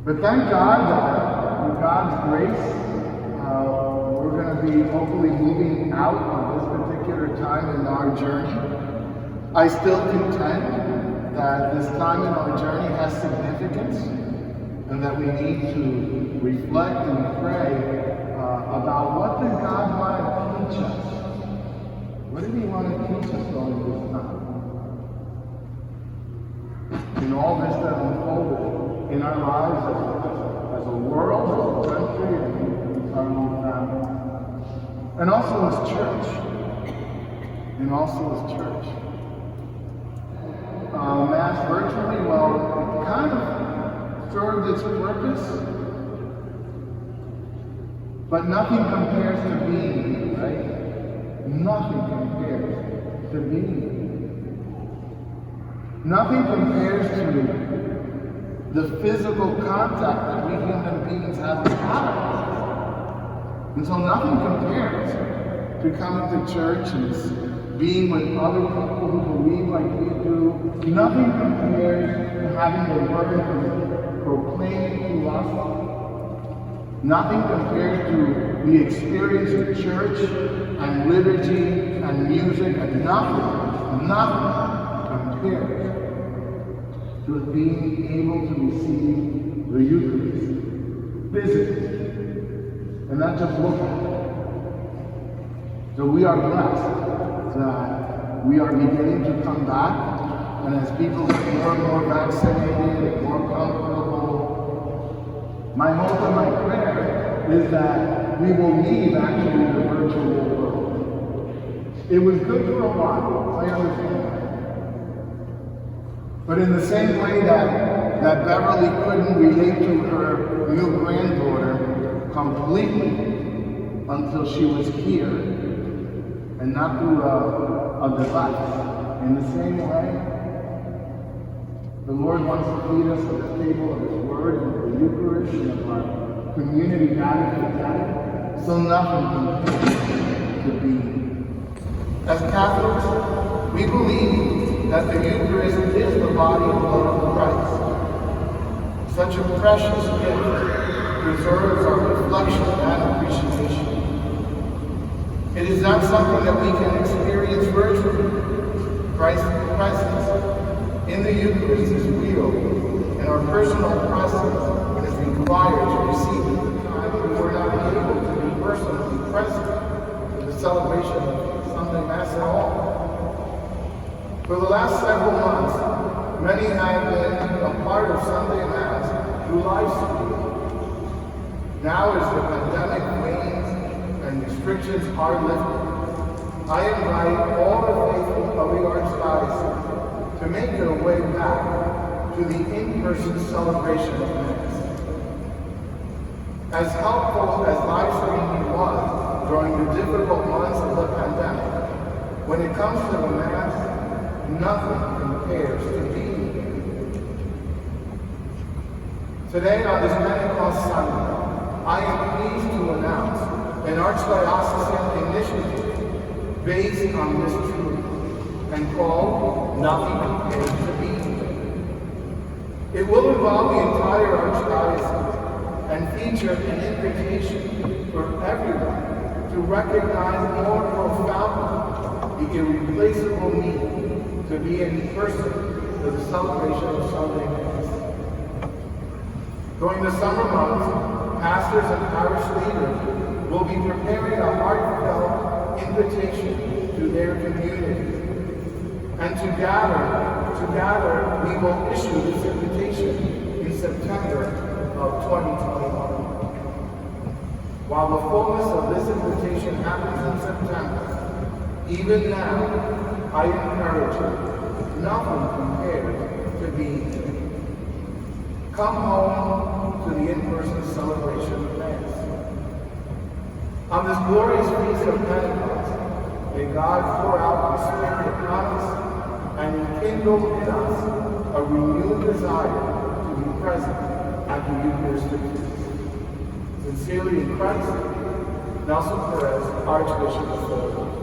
But thank God that with God's grace, we're going to be hopefully moving out of this particular time in our journey. I still contend that this time in our journey has significance and that we need to reflect and pray about what did God want to teach us? What did he want to teach us during this time? In all this that unfolded in our lives as a world, as a country, and our own family. And also as church. Mass virtually, well, it kind of served its purpose, but nothing compares to being here, right? Nothing compares to being here. Nothing compares to the physical contact that we human beings have with God. And so nothing compares to coming to church and being with other people who believe like we do. Nothing compares to having the word proclaimed to us. Nothing compares to the experience of church and liturgy and music, and nothing compares to being able to receive the Eucharist physically and not just look at it. So we are blessed that we are beginning to come back, and as people get more and more vaccinated and more comfortable, my hope and my prayer is that we will leave actually the virtual world. It was good for a while, I understand that. But in the same way that Beverly couldn't relate to her new granddaughter completely until she was here, and not through a device, in the same way, the Lord wants to feed us at the table of His Word and the Eucharist and of our community gathered together, so nothing compares to being. As Catholics, we believe that the Eucharist is the body and blood of Christ. Such a precious gift preserves our reflection and appreciation. It is not something that we can experience virtually. Christ's presence in the Eucharist is real, and our personal presence is required to receive it. We were not able to be personally present in the celebration of Sunday Mass at all. For the last several months, many have been a part of Sunday Mass through live streaming. Now as the pandemic wanes and restrictions are lifted, I invite all the faithful of the Archdiocese to make their way back to the in-person celebration of Mass. As helpful as live streaming was during the difficult months of the pandemic, when it comes to the Mass, nothing compares to being here. Today, on this Pentecost Sunday, I am pleased to announce an Archdiocesan initiative based on this truth and called Nothing Compares to Being Here. It will involve the entire Archdiocese and feature an invitation for everyone to recognize more profoundly the irreplaceable need to be in person for the celebration of Sunday Mass. During the summer months, pastors and parish leaders will be preparing a heartfelt invitation to their community. And together, we will issue this invitation in September of 2021. While the fullness of this invitation happens in September, even now, I encourage you, nothing compares to being here. Come home to the in-person celebration of Mass. On this glorious feast of Pentecost, may God pour out His Spirit upon us and enkindle in us a renewed desire to be present at the Eucharistic feast. Sincerely in Christ, Nelson Perez, Archbishop of Philadelphia.